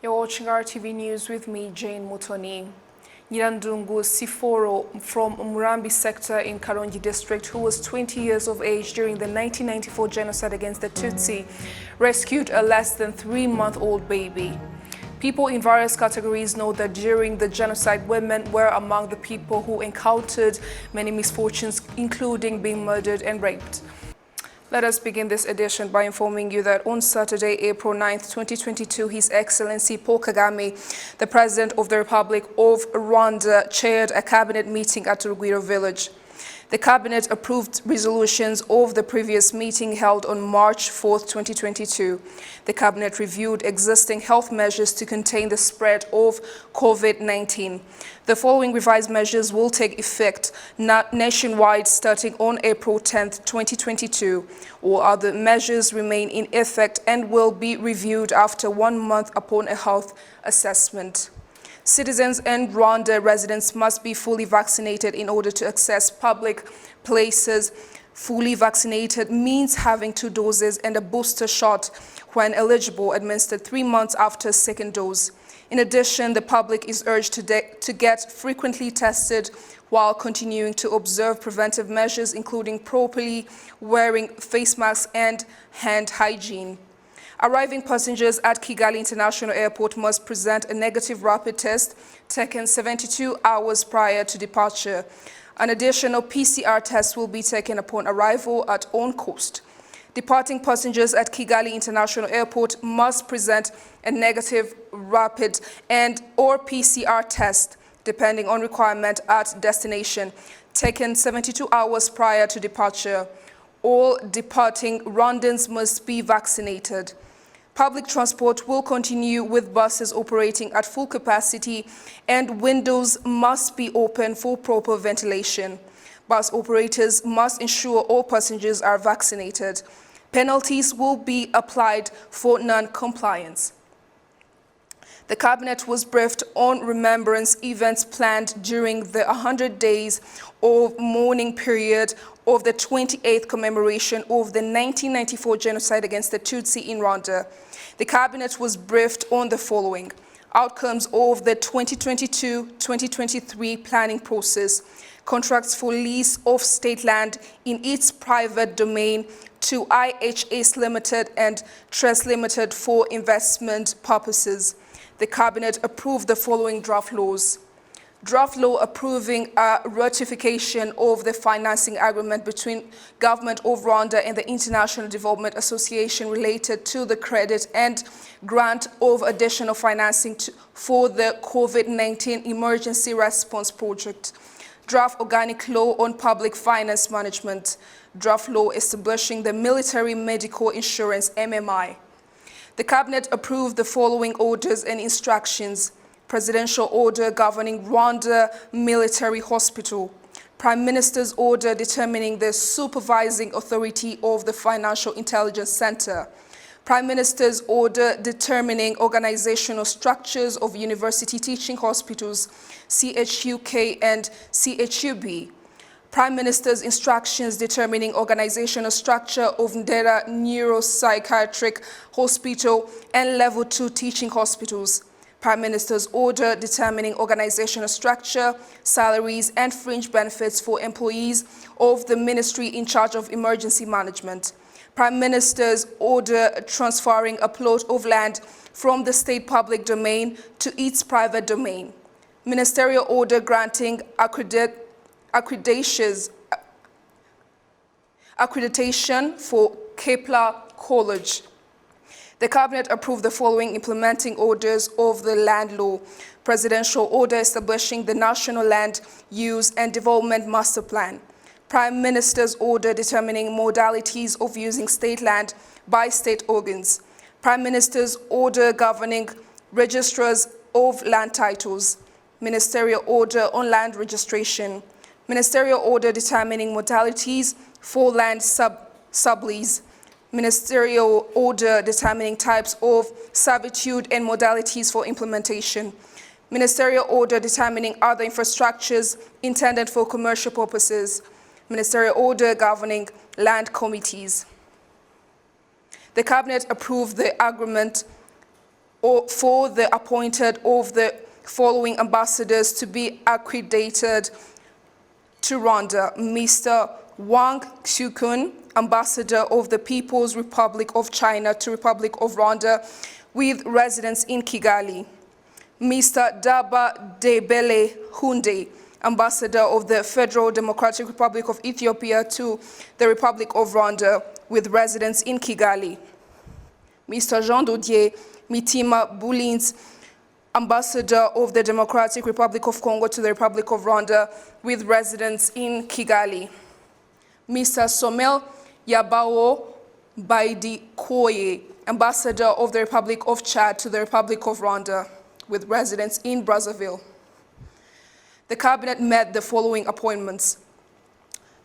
You're watching RTV News with me, Jane Mutoni. Nyirandungu Siforo from Murambi sector in Karongi district, who was 20 years of age during the 1994 genocide against the Tutsi, rescued a less than 3-month-old baby. People in various categories know that during the genocide, women were among the people who encountered many misfortunes, including being murdered and raped. Let us begin this edition by informing you that on Saturday, April 9th, 2022, His Excellency Paul Kagame, the President of the Republic of Rwanda, chaired a cabinet meeting at Rugwiro village. The cabinet approved resolutions of the previous meeting held on March 4th, 2022. The cabinet reviewed existing health measures to contain the spread of COVID-19. The following revised measures will take effect nationwide starting on April 10th, 2022. All other measures remain in effect and will be reviewed after 1 month upon a health assessment. Citizens and Rwanda residents must be fully vaccinated in order to access public places. Fully vaccinated means having 2 doses and a booster shot when eligible, administered 3 months after second dose. In addition, the public is urged to get frequently tested while continuing to observe preventive measures, including properly wearing face masks and hand hygiene. Arriving passengers at Kigali International Airport must present a negative rapid test taken 72 hours prior to departure. An additional PCR test will be taken upon arrival at on coast. Departing passengers at Kigali International Airport must present a negative rapid and/or PCR test, depending on requirement, at destination, taken 72 hours prior to departure. All departing Rwandans must be vaccinated. Public transport will continue with buses operating at full capacity and windows must be open for proper ventilation. Bus operators must ensure all passengers are vaccinated. Penalties will be applied for non-compliance. The cabinet was briefed on remembrance events planned during the 100 days of mourning period of the 28th commemoration of the 1994 genocide against the Tutsi in Rwanda. The cabinet was briefed on the following: outcomes of the 2022-2023 planning process, contracts for lease of state land in its private domain to IHS Limited and Trust Limited for investment purposes. The cabinet approved the following draft laws. Draft law approving a ratification of the financing agreement between Government of Rwanda and the International Development Association related to the credit and grant of additional financing for the COVID-19 emergency response project. Draft organic law on public finance management. Draft law establishing the military medical insurance MMI. The cabinet approved the following orders and instructions: Presidential order governing Rwanda Military Hospital, Prime Minister's order determining the supervising authority of the Financial Intelligence Center, Prime Minister's order determining organizational structures of university teaching hospitals, CHUK and CHUB, Prime Minister's instructions determining organizational structure of Ndera Neuropsychiatric Hospital and Level 2 teaching hospitals, Prime Minister's order determining organizational structure, salaries, and fringe benefits for employees of the ministry in charge of emergency management. Prime Minister's order transferring a plot of land from the state public domain to its private domain. Ministerial order granting accreditation for Kepler College. The cabinet approved the following implementing orders of the land law: Presidential order establishing the National Land Use and Development Master Plan, Prime Minister's order determining modalities of using state land by state organs, Prime Minister's order governing registrars of land titles, Ministerial order on land registration, Ministerial order determining modalities for land sublease, Ministerial order determining types of servitude and modalities for implementation, Ministerial order determining other infrastructures intended for commercial purposes, Ministerial order governing land committees. The cabinet approved the agreement for the appointed of the following ambassadors to be accredited to Rwanda: Mr. Wang Xukun, Ambassador of the People's Republic of China to Republic of Rwanda with residence in Kigali; Mr. Daba Debele Hunde, Ambassador of the Federal Democratic Republic of Ethiopia to the Republic of Rwanda with residence in Kigali; Mr. Jean Dodier Mitima Bulins, Ambassador of the Democratic Republic of Congo to the Republic of Rwanda with residence in Kigali; Mr. Somel Yabao Baidi Koye, Ambassador of the Republic of Chad to the Republic of Rwanda with residence in Brazzaville. The Cabinet met the following appointments: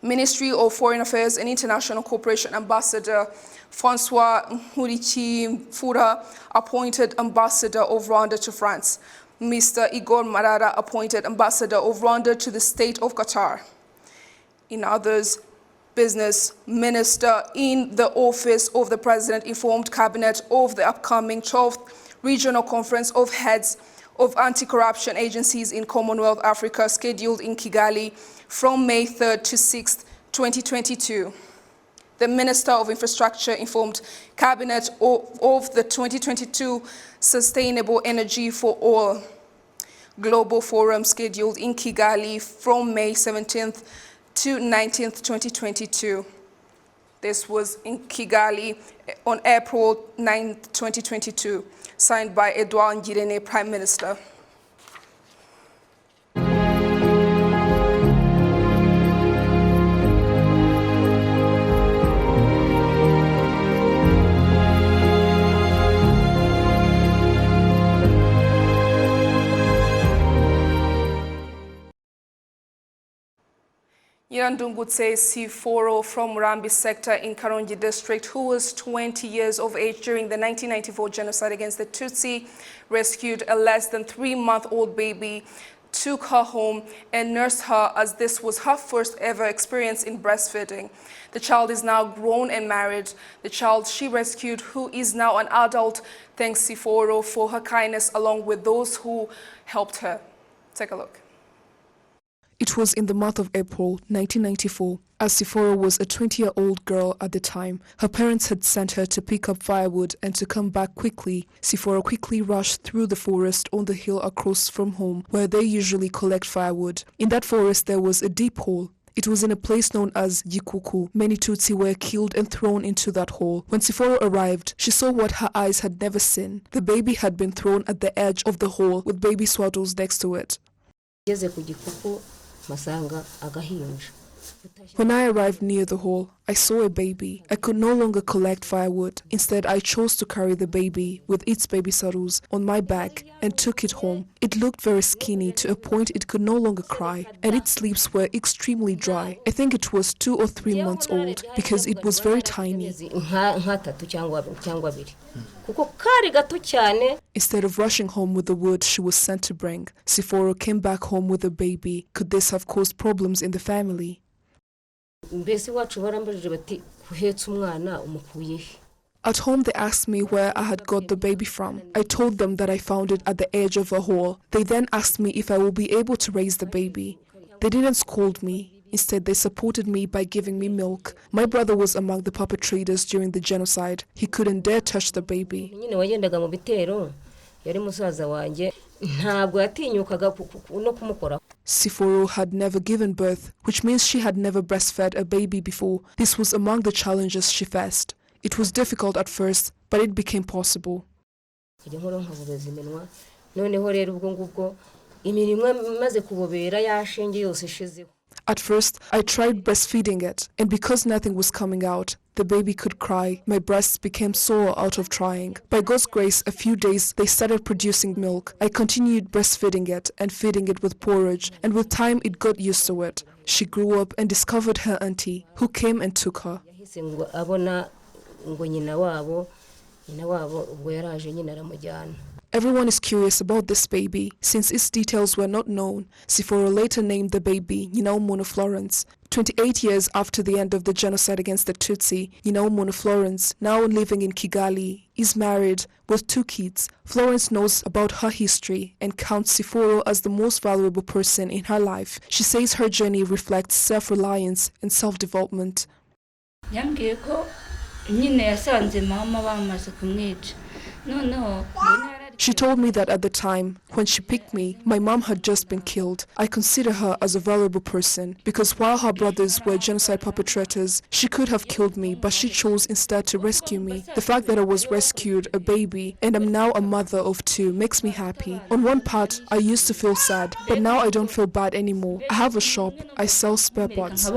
Ministry of Foreign Affairs and International Cooperation Ambassador Francois Nkurikiye Mfura, appointed Ambassador of Rwanda to France; Mr. Igor Marara, appointed Ambassador of Rwanda to the State of Qatar. In others, Business Minister in the Office of the President informed Cabinet of the upcoming 12th Regional Conference of Heads of Anti-Corruption Agencies in Commonwealth Africa, scheduled in Kigali from May 3rd to 6th, 2022. The Minister of Infrastructure informed Cabinet of the 2022 Sustainable Energy for All Global Forum, scheduled in Kigali from May 17th to 19th, 2022. This was in Kigali on April 9th, 2022, signed by Edouard Ngirente, Prime Minister. Nyirandungutse Siforo from Murambi sector in Karongi district, who was 20 years of age during the 1994 genocide against the Tutsi, rescued a less than 3-month-old baby, took her home and nursed her, as this was her first ever experience in breastfeeding. The child is now grown and married. The child she rescued, who is now an adult, thanks Siforo for her kindness along with those who helped her. Take a look. It was in the month of April 1994, as Siforo was a 20-year-old girl at the time. Her parents had sent her to pick up firewood and to come back quickly. Siforo quickly rushed through the forest on the hill across from home, where they usually collect firewood. In that forest there was a deep hole. It was in a place known as Gikuku. Many Tutsi were killed and thrown into that hole. When Siforo arrived, she saw what her eyes had never seen. The baby had been thrown at the edge of the hole with baby swaddles next to it. When I arrived near the hole, I saw a baby. I could no longer collect firewood. Instead, I chose to carry the baby with its baby saddles on my back and took it home. It looked very skinny to a point it could no longer cry, and its lips were extremely dry. I think it was 2 or 3 months old because it was very tiny. Instead of rushing home with the wood she was sent to bring, Siforo came back home with a baby. Could this have caused problems in the family? At home they asked me where I had got the baby from. I told them that I found it at the edge of a hole. They then asked me if I will be able to raise the baby. They didn't scold me. Instead, they supported me by giving me milk. My brother was among the perpetrators during the genocide. He couldn't dare touch the baby. Siforo had never given birth, which means she had never breastfed a baby before. This was among the challenges she faced. It was difficult at first, but it became possible. At first, I tried breastfeeding it, and because nothing was coming out, the baby could cry. My breasts became sore out of trying. By God's grace, a few days, they started producing milk. I continued breastfeeding it and feeding it with porridge, and with time, it got used to it. She grew up and discovered her auntie, who came and took her. Everyone is curious about this baby, since its details were not known. Siforo later named the baby Nyinawumuntu Florence. 28 years after the end of the genocide against the Tutsi, Nyinawumuntu Florence, now living in Kigali, is married with 2 kids. Florence knows about her history and counts Siforo as the most valuable person in her life. She says her journey reflects self-reliance and self-development. She told me that at the time, when she picked me, my mom had just been killed. I consider her as a valuable person because while her brothers were genocide perpetrators, she could have killed me, but she chose instead to rescue me. The fact that I was rescued, a baby, and I'm now a mother of 2 makes me happy. On one part, I used to feel sad, but now I don't feel bad anymore. I have a shop, I sell spare parts.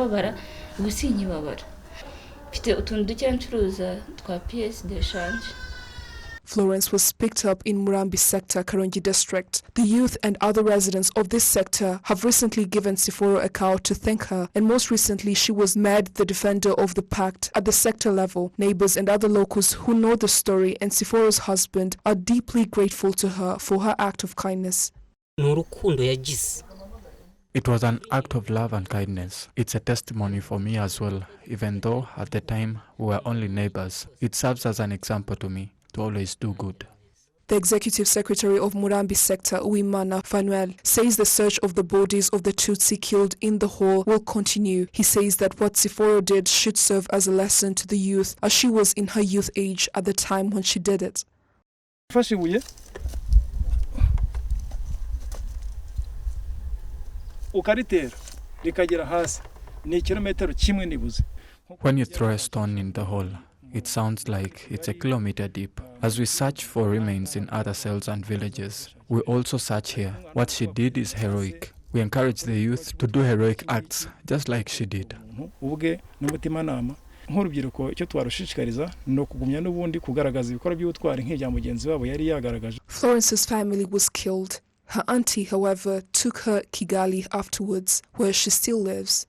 Florence was picked up in Murambi sector, Karongi district. The youth and other residents of this sector have recently given Siforo a cow to thank her, and most recently she was made the defender of the pact at the sector level. Neighbors and other locals who know the story and Siforo's husband are deeply grateful to her for her act of kindness. It was an act of love and kindness. It's a testimony for me as well, even though at the time we were only neighbors. It serves as an example to me to always do good. The executive secretary of Murambi sector, Uwimana Fanuel, says the search of the bodies of the Tutsi killed in the hole will continue. He says that what Siforo did should serve as a lesson to the youth, as she was in her youth age at the time when she did it. When you throw a stone in the hole, it sounds like it's a kilometer deep. As we search for remains in other cells and villages, we also search here. What she did is heroic. We encourage the youth to do heroic acts, just like she did. Florence's family was killed. Her auntie, however, took her Kigali afterwards, where she still lives.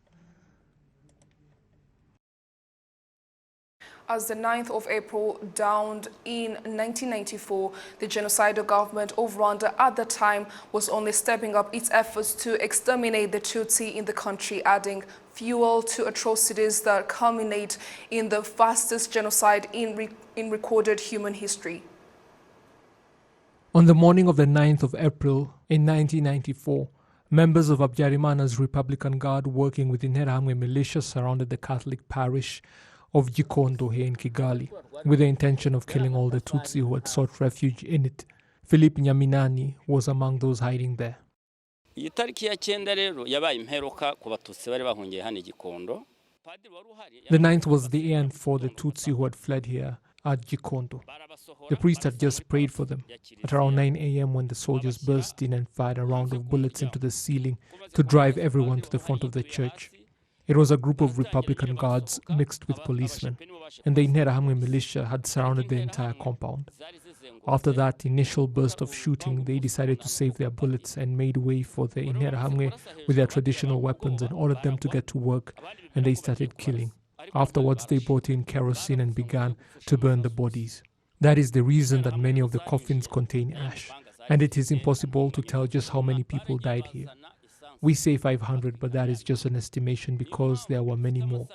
As the 9th of April dawned in 1994, the genocidal government of Rwanda at the time was only stepping up its efforts to exterminate the Tutsi in the country, adding fuel to atrocities that culminate in the fastest genocide in recorded human history. On the morning of the 9th of April in 1994, members of Habyarimana's Republican Guard working with Interahamwe militia surrounded the Catholic parish of Gikondo here in Kigali, with the intention of killing all the Tutsi who had sought refuge in it. Philippe Nyaminani was among those hiding there. The 9th was the end for the Tutsi who had fled here at Gikondo. The priest had just prayed for them at around 9 a.m. when the soldiers burst in and fired a round of bullets into the ceiling to drive everyone to the front of the church. It was a group of Republican Guards mixed with policemen, and the Interahamwe militia had surrounded the entire compound. After that initial burst of shooting, they decided to save their bullets and made way for the Interahamwe with their traditional weapons and ordered them to get to work, and they started killing. Afterwards, they brought in kerosene and began to burn the bodies. That is the reason that many of the coffins contain ash, and it is impossible to tell just how many people died here. We say 500, but that is just an estimation because there were many more.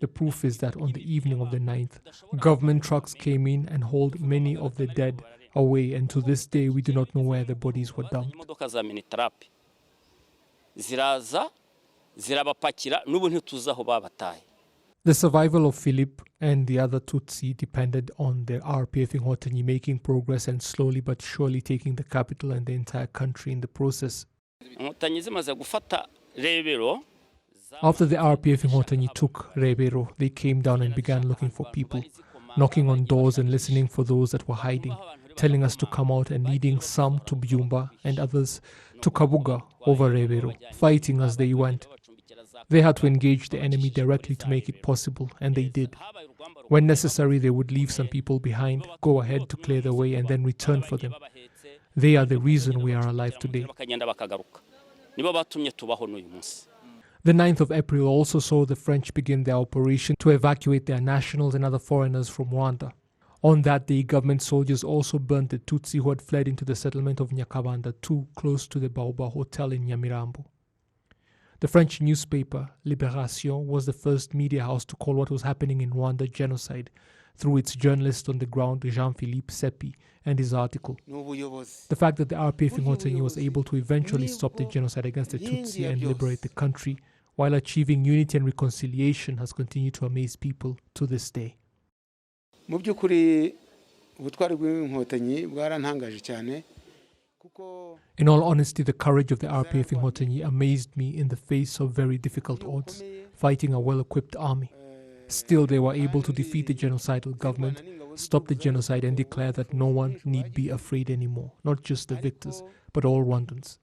The proof is that on the evening of the 9th, government trucks came in and hauled many of the dead away, and to this day we do not know where the bodies were dumped. The survival of Philippe and the other Tutsi depended on the RPF Inkotanyi making progress and slowly but surely taking the capital and the entire country in the process. After the RPF Inkotanyi took Rebero, they came down and began looking for people, knocking on doors and listening for those that were hiding, telling us to come out and leading some to Byumba and others to Kabuga over Rebero, fighting as they went. They had to engage the enemy directly to make it possible, and they did. When necessary, they would leave some people behind, go ahead to clear the way, and then return for them. They are the reason we are alive today. The 9th of April also saw the French begin their operation to evacuate their nationals and other foreigners from Rwanda. On that day, government soldiers also burnt the Tutsi who had fled into the settlement of Nyakabanda, too close to the Baobab Hotel in Nyamirambo. The French newspaper Libération was the first media house to call what was happening in Rwanda genocide through its journalist on the ground Jean-Philippe Seppi and his article. The fact that the RPF Inkotanyi was able to eventually stop the genocide against the Tutsi and liberate the country while achieving unity and reconciliation has continued to amaze people to this day. In all honesty, the courage of the RPF Inkotanyi amazed me in the face of very difficult odds, fighting a well-equipped army. Still, they were able to defeat the genocidal government, stop the genocide, and declare that no one need be afraid anymore, not just the victors, but all Rwandans.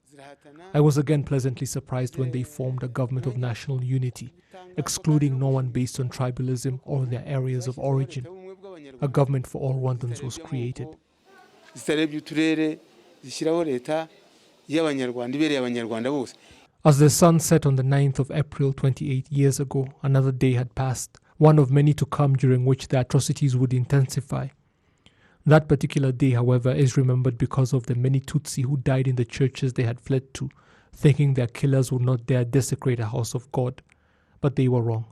I was again pleasantly surprised when they formed a government of national unity, excluding no one based on tribalism or their areas of origin. A government for all Rwandans was created. As the sun set on the 9th of April 28 years ago, another day had passed, one of many to come during which the atrocities would intensify. That particular day, however, is remembered because of the many Tutsi who died in the churches they had fled to, thinking their killers would not dare desecrate a house of God. But they were wrong.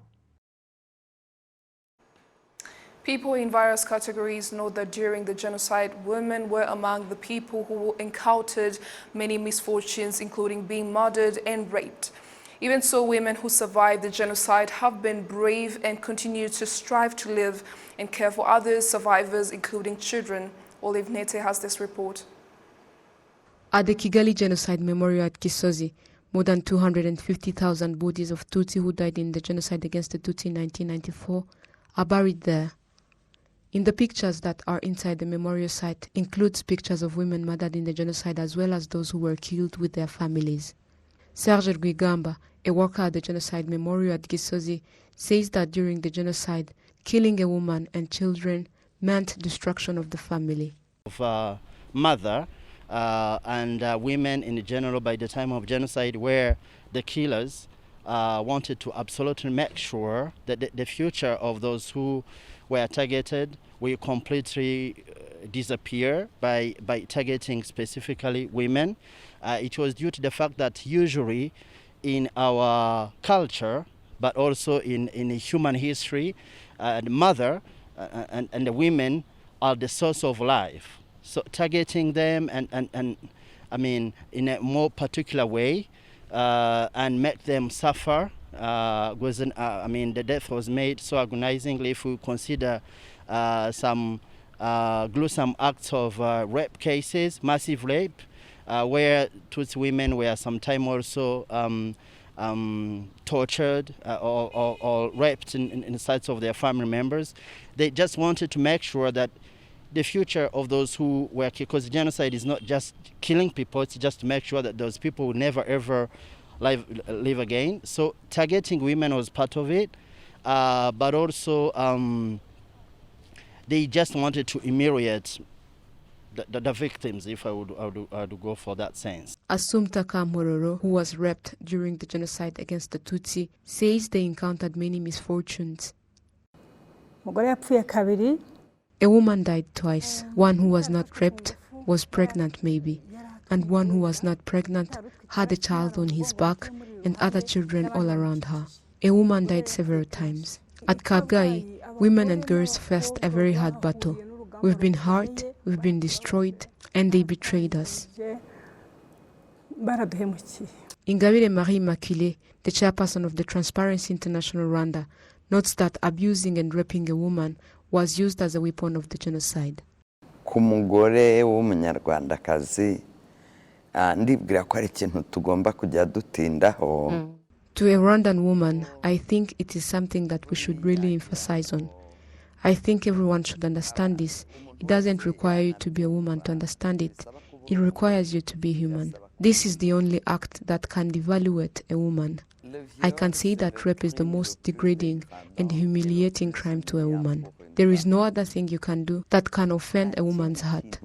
People in various categories know that during the genocide, women were among the people who encountered many misfortunes, including being murdered and raped. Even so, women who survived the genocide have been brave and continue to strive to live and care for other survivors, including children. Olive Nete has this report. At the Kigali Genocide Memorial at Gisozi, more than 250,000 bodies of Tutsi who died in the genocide against the Tutsi in 1994 are buried there. In the pictures that are inside the memorial site includes pictures of women murdered in the genocide as well as those who were killed with their families. Serge Rwigamba, a worker at the Genocide Memorial at Gisozi, says that during the genocide, killing a woman and children meant destruction of the family. Of mother and women in general by the time of genocide, where the killers wanted to absolutely make sure that the future of those who were targeted will completely disappear by targeting specifically women. It was due to the fact that usually in our culture, but also in human history, the mother and the women are the source of life. So targeting them and I mean in a more particular way and make them suffer wasn't. I mean the death was made so agonizingly. If we consider some gruesome acts of rape cases, massive rape, where Tutsi women were sometimes also tortured or raped in the sights of their family members. They just wanted to make sure that the future of those who were, because genocide is not just killing people, it's just to make sure that those people will never ever live again. So targeting women was part of it, but also they just wanted to humiliate the victims, if I would go for that sense. Assumpta Kamororo, who was raped during the genocide against the Tutsi, says they encountered many misfortunes. A woman died twice. One who was not raped was pregnant maybe, and one who was not pregnant had a child on his back and other children all around her. A woman died several times. At Kabgai, women and girls faced a very hard battle. We've been hurt, we've been destroyed, and they betrayed us. Ingabire Marie Immaculée, the chairperson of the Transparency International Rwanda, notes that abusing and raping a woman was used as a weapon of the genocide. Ku mugore w'umunyarwandakazi ndibwira ko ari ikintu tugomba kujya dutindaho. To a Rwandan woman, I think it is something that we should really emphasize on. I think everyone should understand this. It doesn't require you to be a woman to understand it. It requires you to be human. This is the only act that can devaluate a woman. I can say that rape is the most degrading and humiliating crime to a woman. There is no other thing you can do that can offend a woman's heart.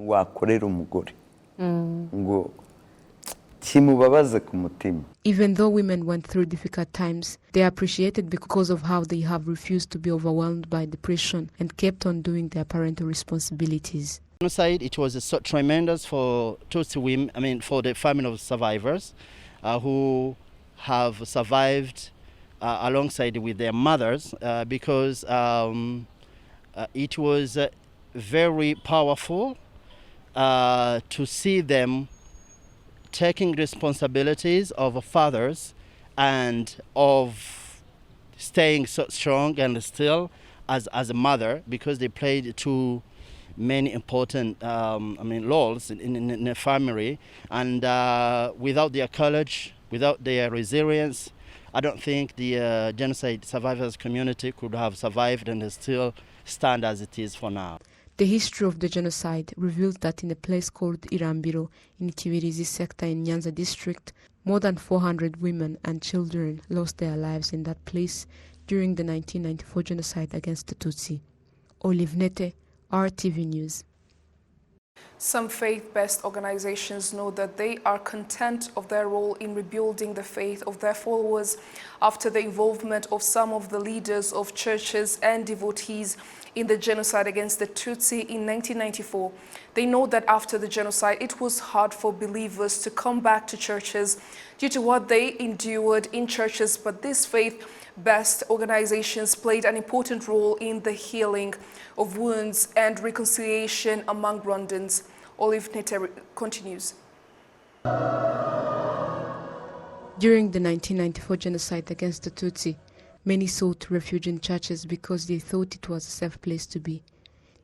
kimubabaze ku mutima. Even though women went through difficult times, they are appreciated because of how they have refused to be overwhelmed by depression and kept on doing their parental responsibilities. Genocide, it was so tremendous for Tutsi women, for the family of survivors who have survived alongside with their mothers because it was very powerful to see them taking responsibilities of fathers and of staying so strong and still as a mother, because they played too many important roles in a family, and without their courage, without their resilience, I don't think the genocide survivors community could have survived and still stand as it is for now. The history of the genocide reveals that in a place called Irambiro in Kibirizi sector in Nyanza district, more than 400 women and children lost their lives in that place during the 1994 genocide against the Tutsi. Olive Nete, RTV News. Some faith-based organizations know that they are content of their role in rebuilding the faith of their followers after the involvement of some of the leaders of churches and devotees in the genocide against the Tutsi in 1994. They know that after the genocide, it was hard for believers to come back to churches due to what they endured in churches, but these faith-based organizations played an important role in the healing of wounds and reconciliation among Rwandans. Olive Nete continues. During the 1994 genocide against the Tutsi, many sought refuge in churches because they thought it was a safe place to be.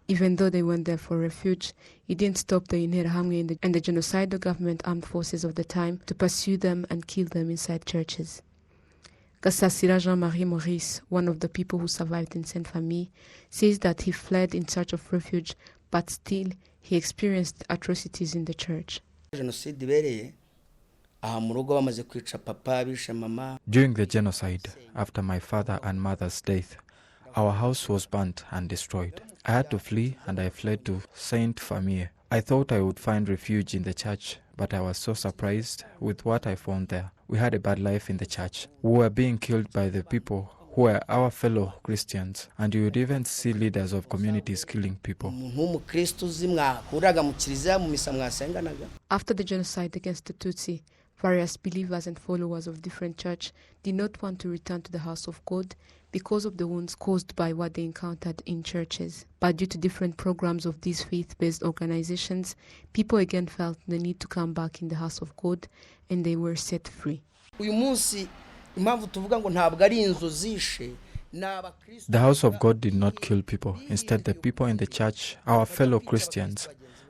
Even though they went there for refuge, it didn't stop the Interahamwe and the genocidal government armed forces of the time to pursue them and kill them inside churches. Gasasira Jean-Marie Maurice, one of the people who survived in Sainte-Famille, says that he fled in search of refuge, but still he experienced atrocities in the church. During the genocide, after my father and mother's death, our house was burnt and destroyed. I had to flee, and I fled to Sainte-Famille. I thought I would find refuge in the church, but I was so surprised with what I found there. We had a bad life in the church. We were being killed by the people who were our fellow Christians, and you would even see leaders of communities killing people. After the genocide against the Tutsi, various believers and followers of different churches did not want to return to the house of God because of the wounds caused by what they encountered in churches. But due to different programs of these faith-based organizations, people again felt the need to come back in the house of God, and they were set free. The house of God did not kill people. Instead, the people in the church, our fellow Christians,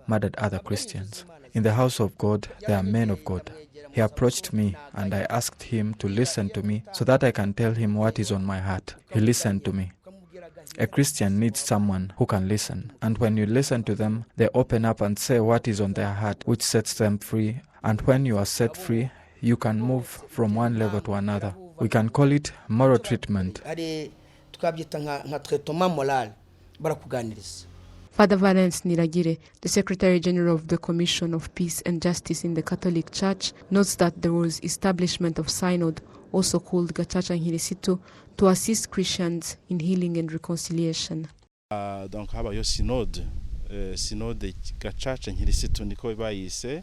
murdered other Christians. In the house of God, there are men of God. He approached me, and I asked him to listen to me so that I can tell him what is on my heart. He listened to me. A Christian needs someone who can listen, and when you listen to them, they open up and say what is on their heart, which sets them free. And when you are set free, you can move from one level to another. We can call it moral treatment. Father Valence Niragire, the Secretary General of the Commission of Peace and Justice in the Catholic Church, notes that there was establishment of synod, also called Gacaca Nhirisitu, to assist Christians in healing and reconciliation. Donc habayo synode Gacaca Nhirisitu niko bayise.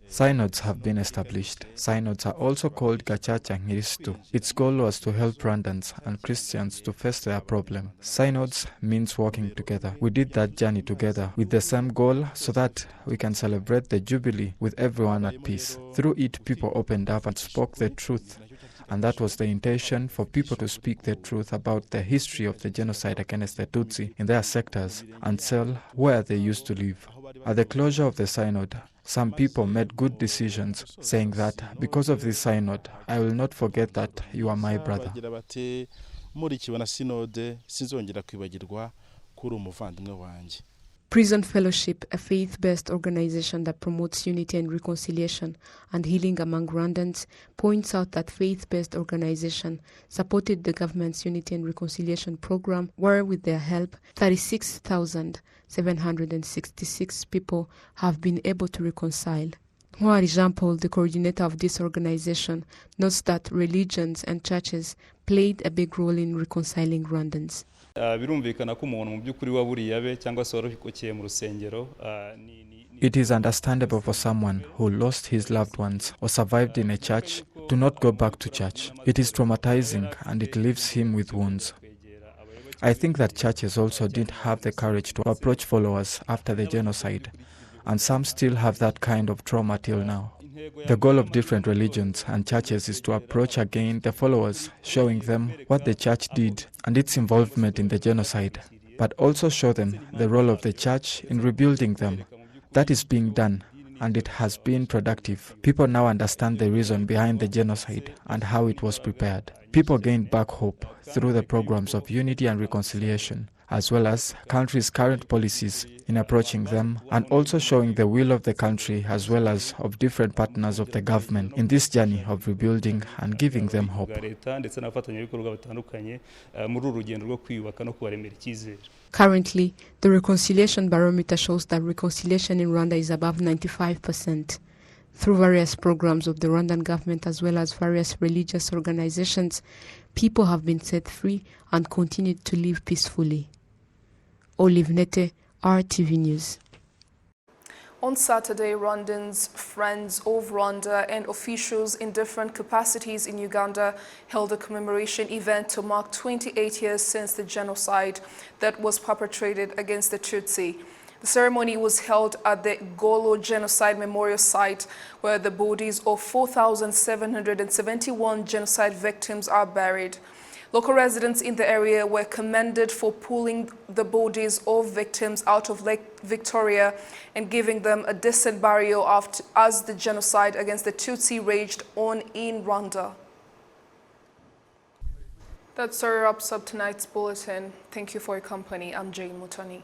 Synods have been established. Synods are also called Gacaca Nhirisitu. Its goal was to help Rwandans and Christians to face their problem. Synods means working together. We did that journey together with the same goal so that we can celebrate the Jubilee with everyone at peace. Through it, people opened up and spoke the truth. And that was the intention, for people to speak the truth about the history of the genocide against the Tutsi in their sectors and tell where they used to live. At the closure of the synod, some people made good decisions, saying that because of this synod, I will not forget that you are my brother. Prison Fellowship, a faith-based organization that promotes unity and reconciliation and healing among Rwandans, points out that faith-based organization supported the government's unity and reconciliation program, where with their help, 36,766 people have been able to reconcile. Mwari Jean Paul, the coordinator of this organization, notes that religions and churches played a big role in reconciling Rwandans. It is understandable for someone who lost his loved ones or survived in a church to not go back to church. It is traumatizing and it leaves him with wounds. I think that churches also didn't have the courage to approach followers after the genocide, and some still have that kind of trauma till now. The goal of different religions and churches is to approach again the followers, showing them what the church did and its involvement in the genocide, but also show them the role of the church in rebuilding them. That is being done, and it has been productive. People now understand the reason behind the genocide and how it was prepared. People gained back hope through the programs of unity and reconciliation, as well as country's current policies in approaching them, and also showing the will of the country as well as of different partners of the government in this journey of rebuilding and giving them hope. Currently, the reconciliation barometer shows that reconciliation in Rwanda is above 95%. Through various programs of the Rwandan government as well as various religious organizations, people have been set free and continued to live peacefully. Olive Nete, RTV News. On Saturday, Rwandans, friends of Rwanda, and officials in different capacities in Uganda held a commemoration event to mark 28 years since the genocide that was perpetrated against the Tutsi. The ceremony was held at the Golo Genocide Memorial Site, where the bodies of 4,771 genocide victims are buried. Local residents in the area were commended for pulling the bodies of victims out of Lake Victoria and giving them a decent burial as the genocide against the Tutsi raged on in Rwanda. That wraps up tonight's bulletin. Thank you for your company. I'm Jane Mutoni.